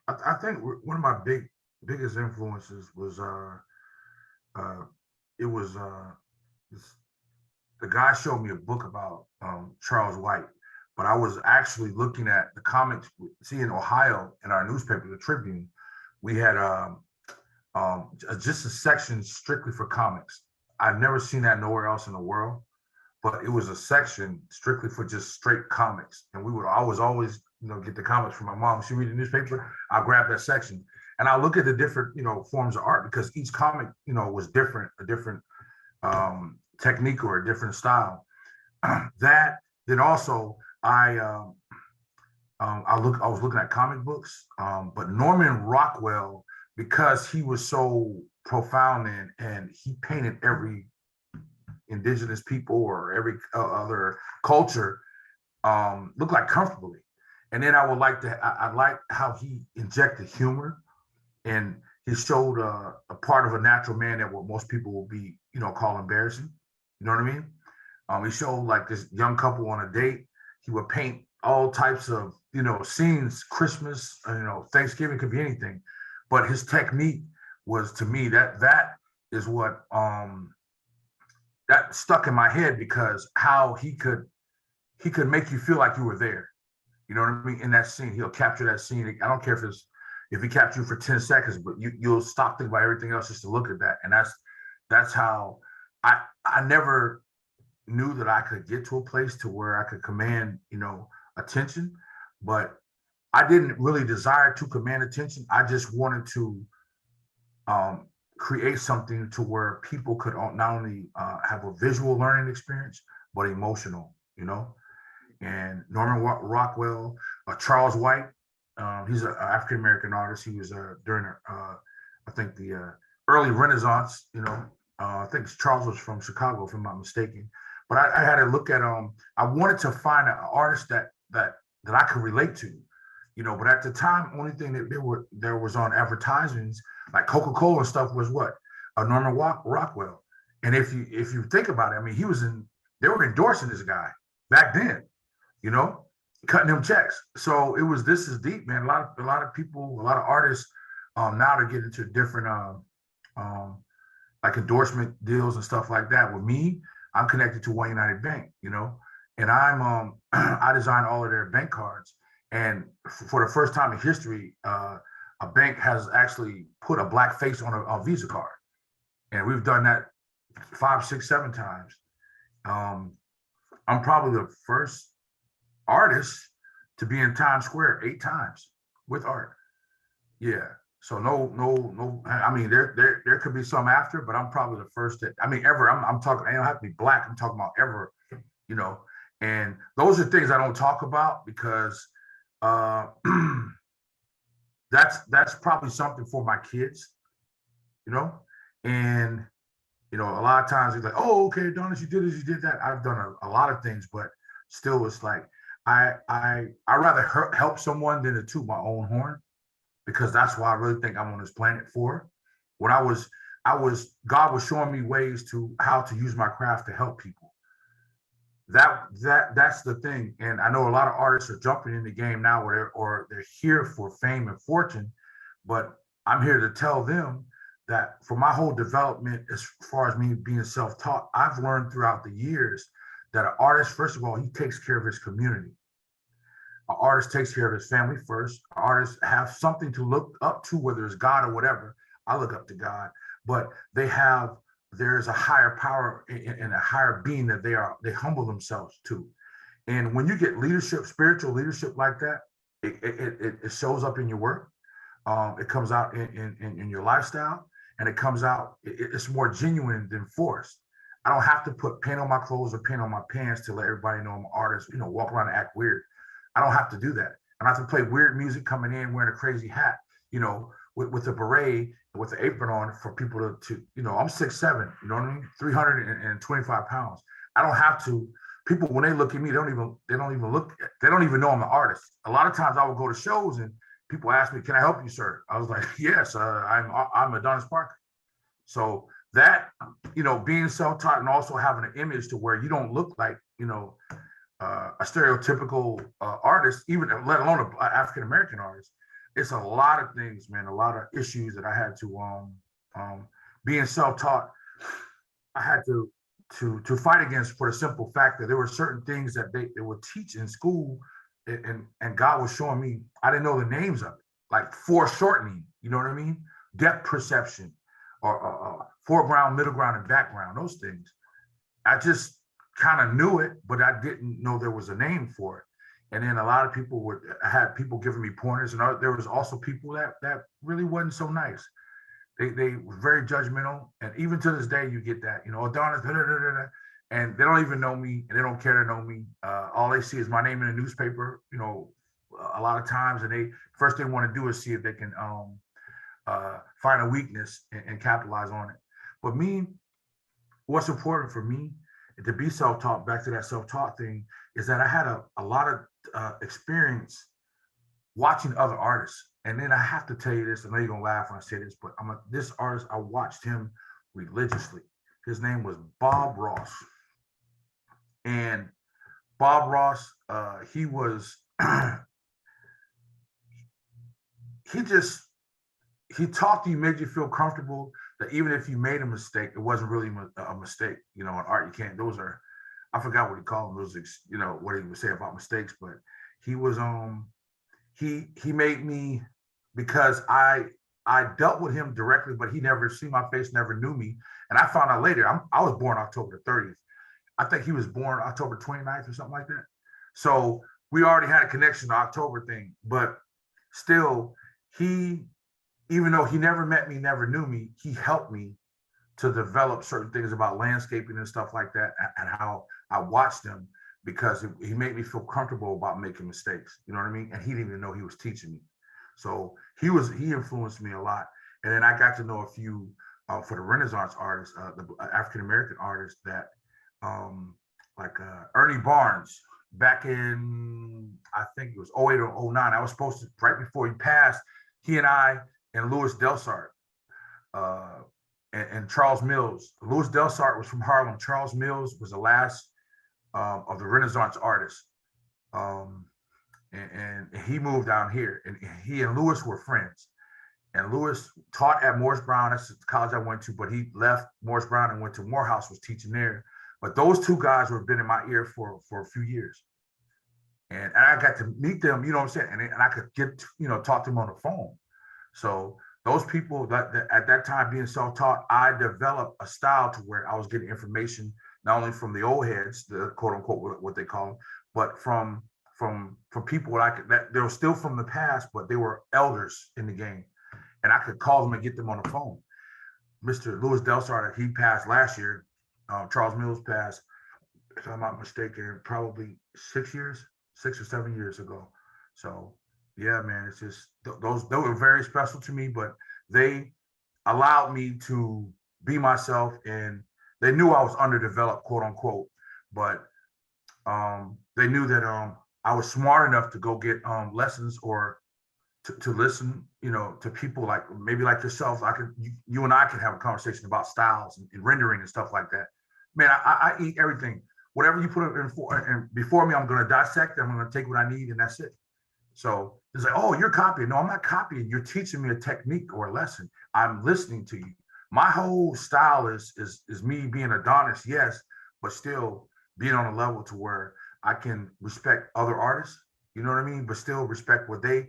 I think one of my biggest influences was uh, it was this, the guy showed me a book about Charles White, but I was actually looking at the comics. See, in Ohio, in our newspaper, the Tribune, we had just a section strictly for comics. I've never seen that nowhere else in the world, but it was a section strictly for just straight comics. And I was always, get the comics from my mom. She read the newspaper, I'll grab that section. And I'll look at the different, forms of art because each comic, was different, a different technique or a different style. That then also I was looking at comic books, but Norman Rockwell, because he was so profound and he painted every indigenous people or every other culture look like comfortably. And then I like how he injected humor and he showed a part of a natural man that what most people will be, call embarrassing. You know what I mean? He showed like this young couple on a date. He would paint all types of, scenes, Christmas, Thanksgiving, could be anything. But his technique was, to me, that is what that stuck in my head because how he could make you feel like you were there. You know what I mean? In that scene, he'll capture that scene. I don't care if he captured you for 10 seconds, but you'll stop thinking about everything else just to look at that. And that's how I never knew that I could get to a place to where I could command, attention, but I didn't really desire to command attention. I just wanted to create something to where people could not only have a visual learning experience, but emotional, And Norman Rockwell, Charles White, he's an African American artist. He was during, I think, the early Renaissance. I think Charles was from Chicago, if I'm not mistaken. But I had to look at I wanted to find an artist that I could relate to, But at the time, only thing that there was on advertisements like Coca-Cola and stuff was what Norman Rockwell. And if you think about it, I mean, they were endorsing this guy back then, you know, cutting him checks. So this is deep, man. A lot of people, a lot of artists now to get into different like endorsement deals and stuff like that. With me, I'm connected to One United Bank, and I'm I design all of their bank cards. And for the first time in history, a bank has actually put a black face on a Visa card, and we've done that 5, 6, 7 times. Um, I'm probably the first artist to be in Times Square 8 times with art. Yeah. So no. I mean, there could be some after, but I'm probably the first that. I mean, ever. I'm talking. I don't have to be black. I'm talking about ever. You know, and those are things I don't talk about because uh, that's probably something for my kids. You know, and a lot of times it's like, oh, okay, Adonis, you did this, you did that. I've done a lot of things, but still, it's like I rather help someone than to toot my own horn because that's what I really think I'm on this planet for. When God was showing me ways to how to use my craft to help people. That's the thing. And I know a lot of artists are jumping in the game now or they're here for fame and fortune, but I'm here to tell them that for my whole development, as far as me being self-taught, I've learned throughout the years that an artist, first of all, he takes care of his community. An artist takes care of his family first. Artists have something to look up to, whether it's God or whatever. I look up to God, but there's a higher power and a higher being that they humble themselves to. And when you get leadership, spiritual leadership like that, it shows up in your work. It comes out in your lifestyle, and it comes out. It's more genuine than forced. I don't have to put paint on my clothes or paint on my pants to let everybody know I'm an artist. Walk around and act weird. I don't have to do that. I don't have to play weird music coming in wearing a crazy hat, with a beret with the apron on for people I'm 6'7", you know what I mean? 325 pounds. I don't have to. People, when they look at me, they don't even know I'm an artist. A lot of times I would go to shows and people ask me, "Can I help you, sir?" I was like, "Yes, I'm Addonis Parker." So that, being self-taught and also having an image to where you don't look like, a stereotypical artist, even let alone an African American artist. it's a lot of things, man, a lot of issues that I had to being self-taught, I had to fight against for the simple fact that there were certain things that they would teach in school, and God was showing me I didn't know the names of it, like foreshortening, you know what I mean? Depth perception, or foreground, middle ground, and background, those things. I just kind of knew it, but I didn't know there was a name for it. And then a lot of people would I had people giving me pointers, and there was also people that really wasn't so nice. They were very judgmental, and even to this day, you get that. You know, Addonis, da, da, da, da, da, and they don't even know me, and they don't care to know me. All they see is my name in the newspaper. You know, a lot of times, and they first thing want to do is see if they can find a weakness and capitalize on it. But me, what's important for me to be self-taught, back to that self-taught thing, is that I had a lot of experience watching other artists. And then I have to tell you this, I know you're gonna laugh when I say this, but this artist, I watched him religiously. His name was Bob Ross. And Bob Ross, he was, he just, he talked to you, made you feel comfortable that even if you made a mistake, it wasn't really a mistake. You know, in art, you can't, those are, I forgot what he called them, those, you know, what he would say about mistakes, but he was, he made me, because I dealt with him directly, but he never seen my face, never knew me. And I found out later, I was born October the 30th. I think he was born October 29th or something like that. So we already had a connection to October thing, but still, he, even though he never met me, never knew me, he helped me to develop certain things about landscaping and stuff like that, and how I watched him, because he made me feel comfortable about making mistakes. You know what I mean? And he didn't even know he was teaching me. So he influenced me a lot. And then I got to know a few for the Renaissance artists, the African American artists that like Ernie Barnes back in, I think it was 08 or 09. I was supposed to, right before he passed, he and I and Louis Delsart and Charles Mills. Louis Delsart was from Harlem. Charles Mills was the last of the Renaissance artists. And he moved down here, and he and Louis were friends. And Louis taught at Morris Brown. That's the college I went to, but he left Morris Brown and went to Morehouse, was teaching there. But those two guys have been in my ear for a few years. And I got to meet them, you know what I'm saying? And I could get, you know, talk to them on the phone. So those people that at that time being self-taught, I developed a style to where I was getting information, not only from the old heads, the quote unquote, what they call them, but from people that they were still from the past, but they were elders in the game. And I could call them and get them on the phone. Mr. Louis Delsart, he passed last year. Charles Mills passed, if I'm not mistaken, probably 6 or 7 years ago. So yeah, man, it's just those were very special to me, but they allowed me to be myself, and they knew I was underdeveloped, quote unquote, but they knew that I was smart enough to go get lessons, or to listen, you know, to people like maybe like yourself. You and I can have a conversation about styles and rendering and stuff like that. Man, I eat everything. Whatever you put in for, and before me, I'm going to dissect it. I'm going to take what I need, and that's it. So it's like, oh, you're copying. No, I'm not copying. You're teaching me a technique or a lesson. I'm listening to you. My whole style is me being Adonis, yes, but still being on a level to where I can respect other artists. You know what I mean? But still respect what they.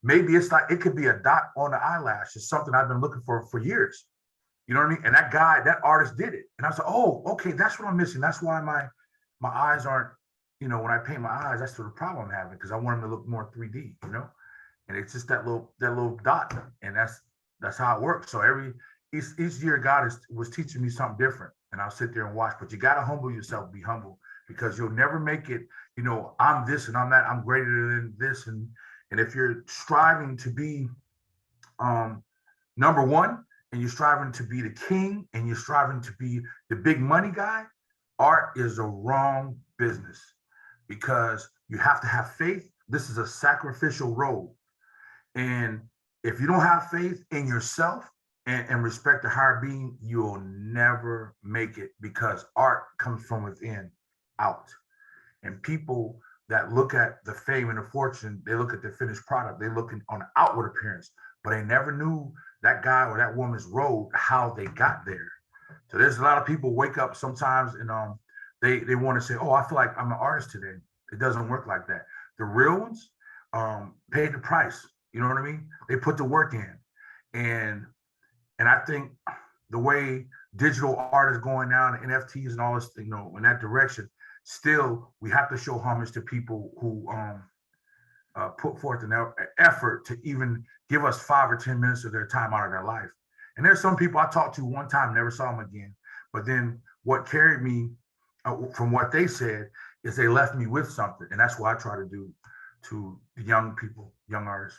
Maybe it's like it could be a dot on the eyelash. It's something I've been looking for years. You know what I mean? And that artist did it. And I was like, oh, okay, that's what I'm missing. That's why my eyes aren't, you know, when I paint my eyes, that's the problem I'm having, because I want them to look more 3D, you know? And it's just that little dot. And that's how it works. So each year God was teaching me something different. And I'll sit there and watch. But you gotta humble yourself, be humble, because you'll never make it, you know, I'm this and I'm that, I'm greater than this. And if you're striving to be number one, and you're striving to be the king, and you're striving to be the big money guy, art is a wrong business, because you have to have faith. This is a sacrificial road. And if you don't have faith in yourself and respect the higher being, you'll never make it, because art comes from within out. And people that look at the fame and the fortune, they look at the finished product, they look on the outward appearance, but they never knew that guy or that woman's road, how they got there. So there's a lot of people wake up sometimes and they want to say, oh, I feel like I'm an artist today. It doesn't work like that. The real ones paid the price. You know what I mean? They put the work in, and I think the way digital art is going now, and NFTs and all this, in that direction, still we have to show homage to people who put forth an effort to even give us 5 or 10 minutes of their time out of their life. And there's some people I talked to one time, never saw them again. But then what carried me from what they said is they left me with something. And that's what I try to do to the young people, young artists.